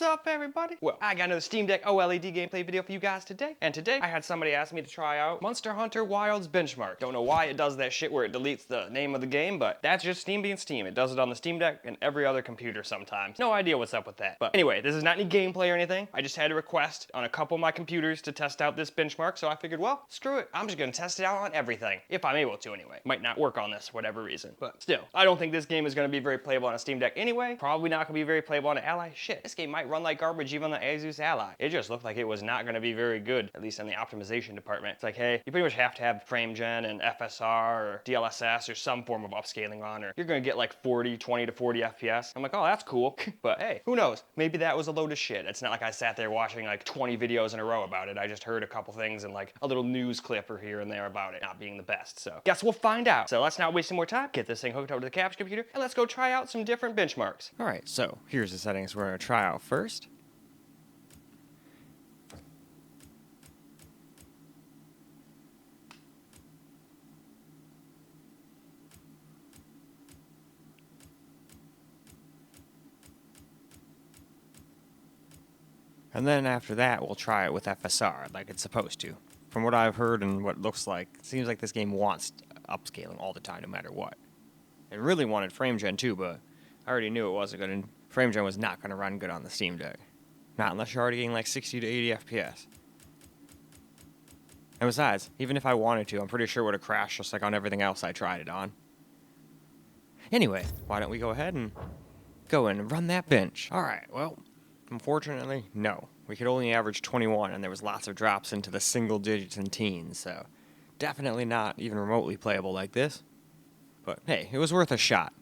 up, everybody? Well, I got another Steam Deck OLED gameplay video for you guys today. And today, I had somebody ask me to try out Monster Hunter Wilds Benchmark. Don't know why it does that shit where it deletes the name of the game, but that's just Steam being Steam. It does it on the Steam Deck and every other computer sometimes. No idea what's up with that. But anyway, this is not any gameplay or anything. I just had a request on a couple of my computers to test out this benchmark, so I figured, well, screw it. I'm just gonna test it out on everything. If I'm able to, anyway. Might not work on this for whatever reason. But still, I don't think this game is gonna be very playable on a Steam Deck anyway. Probably not gonna be very playable on an Ally. Shit, this game might run like garbage even on the Asus Ally. It just looked like it was not gonna be very good, at least in the optimization department. It's like, hey, you pretty much have to have frame gen and FSR or DLSS or some form of upscaling on, or you're gonna get like 20 to 40 FPS. I'm like, oh, that's cool. But hey, who knows? Maybe that was a load of shit. It's not like I sat there watching like 20 videos in a row about it. I just heard a couple things and like a little news clip or here and there about it not being the best. So guess we'll find out. So let's not waste some more time. Get this thing hooked up to the capture computer and let's go try out some different benchmarks. All right, so here's the settings we're gonna try out first. And then after that, we'll try it with FSR like it's supposed to. From what I've heard and what it looks like, it seems like this game wants upscaling all the time, no matter what. It really wanted frame gen too, but I already knew it wasn't good, and frame gen was not going to run good on the Steam Deck. Not unless you're already getting like 60 to 80 FPS. And besides, even if I wanted to, I'm pretty sure it would have crashed just like on everything else I tried it on. Anyway, why don't we go ahead and go in and run that bench? Alright, well, unfortunately, no. We could only average 21, and there was lots of drops into the single digits and teens, so definitely not even remotely playable like this. But hey, it was worth a shot.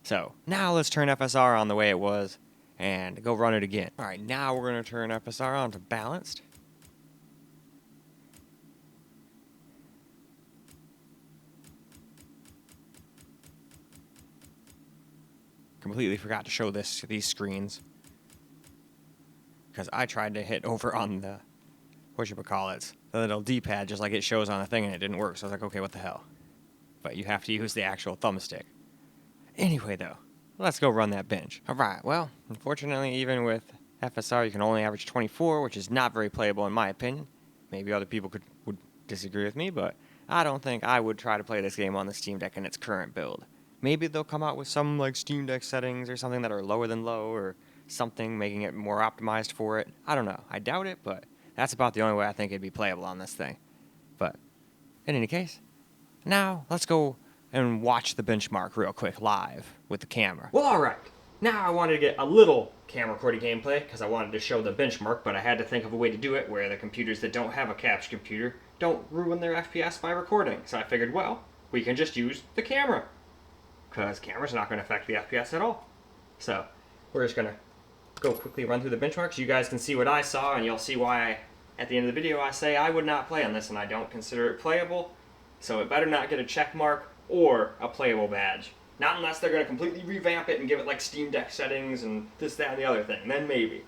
So, now let's turn FSR on the way it was, and go run it again. Alright, now we're going to turn FSR on to balanced. Completely forgot to show these screens, because I tried to hit over on the, the little D-pad just like it shows on the thing, and it didn't work, so I was like, okay, what the hell. But you have to use the actual thumbstick. Anyway, though, let's go run that bench. Alright, well, unfortunately, even with FSR, you can only average 24, which is not very playable in my opinion. Maybe other people would disagree with me, but I don't think I would try to play this game on the Steam Deck in its current build. Maybe they'll come out with some like Steam Deck settings or something that are lower than low, or something making it more optimized for it. I don't know. I doubt it, but that's about the only way I think it'd be playable on this thing. But in any case, now let's go and watch the benchmark real quick live with the camera. Well, alright. Now I wanted to get a little camera recorded gameplay because I wanted to show the benchmark, but I had to think of a way to do it where the computers that don't have a capture computer don't ruin their FPS by recording. So I figured, well, we can just use the camera, because camera's not going to affect the FPS at all. So we're just going to go quickly run through the benchmarks. You guys can see what I saw, and you'll see why at the end of the video I say I would not play on this, and I don't consider it playable. So it better not get a check mark or a playable badge. Not unless they're going to completely revamp it and give it like Steam Deck settings and this, that, and the other thing. Then maybe.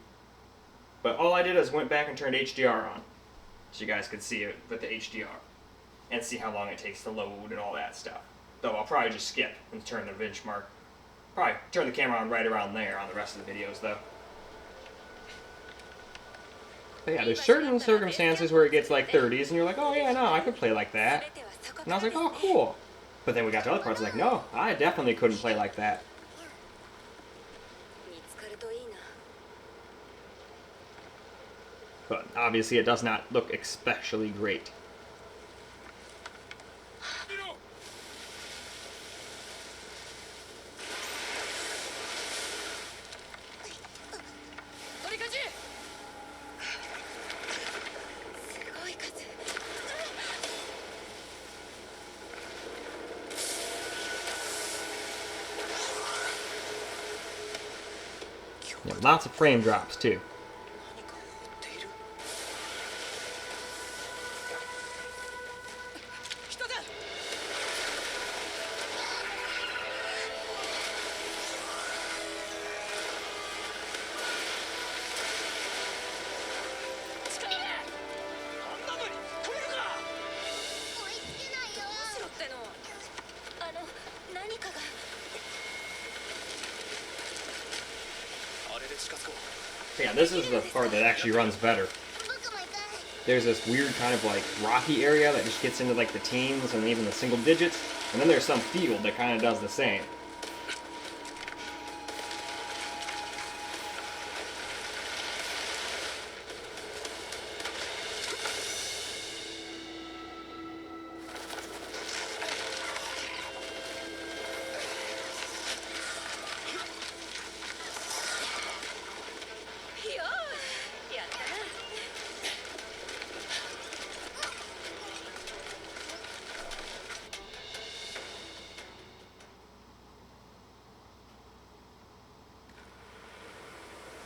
But all I did is went back and turned HDR on, so you guys could see it with the HDR and see how long it takes to load and all that stuff. Though I'll probably just skip and turn the benchmark. Probably turn the camera on right around there on the rest of the videos though. But yeah, there's certain circumstances where it gets like 30s and you're like, oh yeah, no, I could play like that. And I was like, oh cool. But then we got to other parts like, no, I definitely couldn't play like that. But obviously it does not look especially great. Yeah, lots of frame drops too. Yeah, this is the part that actually runs better. There's this weird kind of like rocky area that just gets into like the teens and even the single digits, and then there's some field that kind of does the same.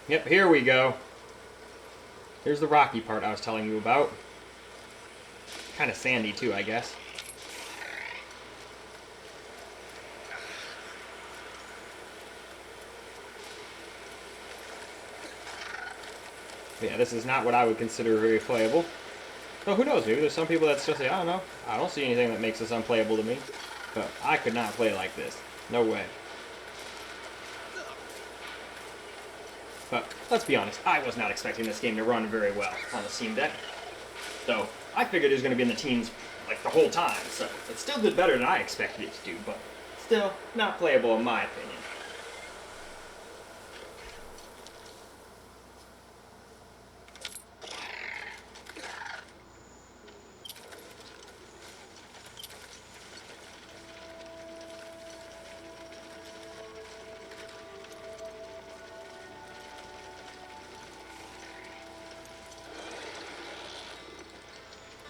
Yep, here we go. Here's the rocky part I was telling you about. Kind of sandy too, I guess. But yeah, this is not what I would consider very playable. Well, who knows, maybe there's some people that's just like, I don't know, I don't see anything that makes this unplayable to me. But I could not play like this. No way. But let's be honest, I was not expecting this game to run very well on the Steam Deck. So I figured it was going to be in the teens like the whole time, so it still did better than I expected it to do, but still not playable in my opinion.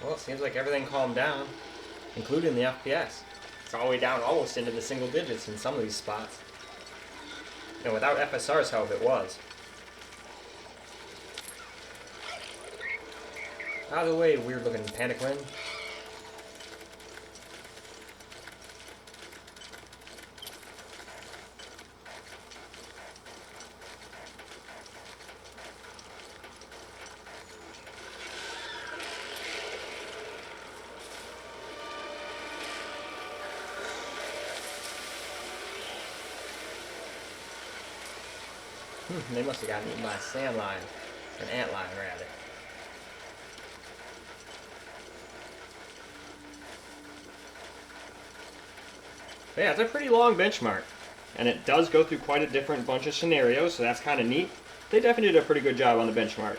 Well, it seems like everything calmed down, including the FPS. It's all the way down almost into the single digits in some of these spots. And without FSR's help, it was. Out of the way, weird looking panic wind. They must have gotten eaten by a sand lion, an ant lion rather. But yeah, it's a pretty long benchmark, and it does go through quite a different bunch of scenarios, so that's kind of neat. They definitely did a pretty good job on the benchmark.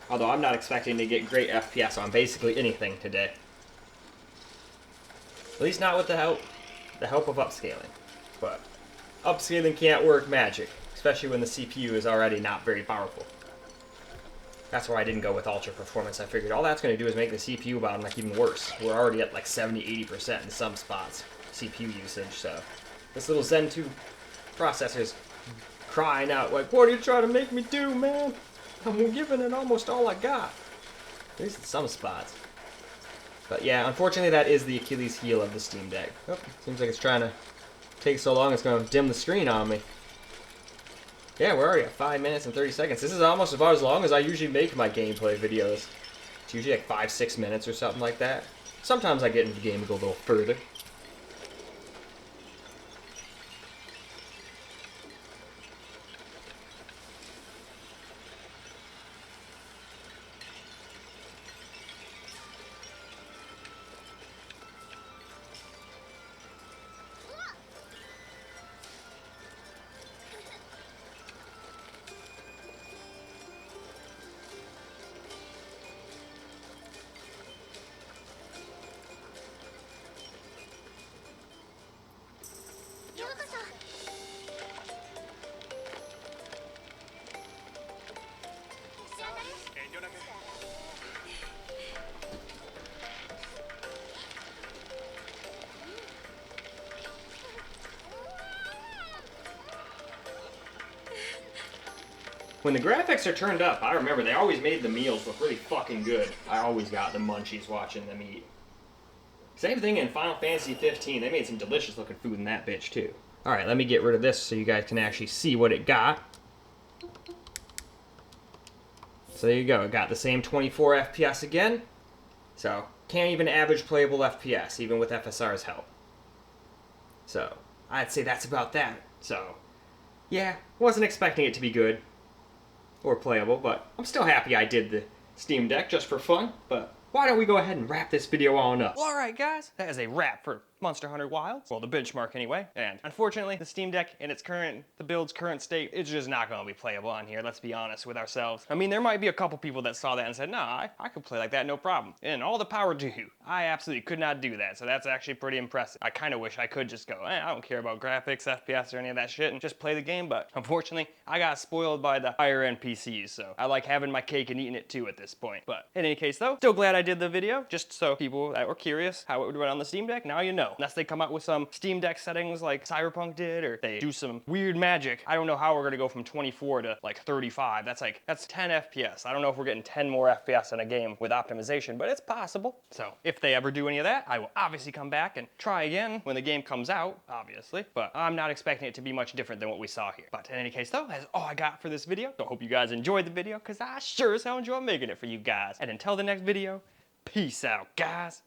Although I'm not expecting to get great FPS on basically anything today. At least not with the help of upscaling. But upscaling can't work magic, especially when the CPU is already not very powerful. That's why I didn't go with ultra performance. I figured all that's going to do is make the CPU bottleneck even worse. We're already at like 70-80% in some spots, CPU usage, so this little Zen 2 processor's crying out like, what are you trying to make me do, man? I'm giving it almost all I got. At least in some spots. But yeah, unfortunately that is the Achilles heel of the Steam Deck. Oh, seems like it's trying to take so long it's going to dim the screen on me. Yeah, we're already at 5 minutes and 30 seconds. This is almost about as long as I usually make my gameplay videos. It's usually like 5-6 minutes or something like that. Sometimes I get into the game and go a little further. When the graphics are turned up, I remember they always made the meals look really fucking good. I always got the munchies watching them eat. Same thing in Final Fantasy 15. They made some delicious looking food in that bitch too. Alright, let me get rid of this so you guys can actually see what it got. So there you go, it got the same 24 FPS again. So, can't even average playable FPS, even with FSR's help. So I'd say that's about that. So yeah, wasn't expecting it to be good or playable, but I'm still happy I did the Steam Deck just for fun. But why don't we go ahead and wrap this video on up? Well, alright guys, that is a wrap for Monster Hunter Wilds. Well, the benchmark anyway. And unfortunately, the Steam Deck in its the build's current state, it's just not gonna be playable on here, let's be honest with ourselves. I mean, there might be a couple people that saw that and said, nah, I could play like that, no problem. And all the power to you. I absolutely could not do that, so that's actually pretty impressive. I kinda wish I could just go, I don't care about graphics, FPS, or any of that shit, and just play the game, but unfortunately, I got spoiled by the higher end PCs, so I like having my cake and eating it too at this point. But in any case though, still glad I did the video, just so people that were curious how it would run on the Steam Deck, now you know. Unless they come out with some Steam Deck settings like Cyberpunk did, or they do some weird magic, I don't know how we're gonna go from 24 to like 35. That's 10 FPS. I don't know if we're getting 10 more FPS in a game with optimization, but it's possible. So if they ever do any of that, I will obviously come back and try again when the game comes out, obviously. But I'm not expecting it to be much different than what we saw here. But in any case though, that's all I got for this video. So I hope you guys enjoyed the video, because I sure as hell enjoy making it for you guys. And until the next video, peace out, guys.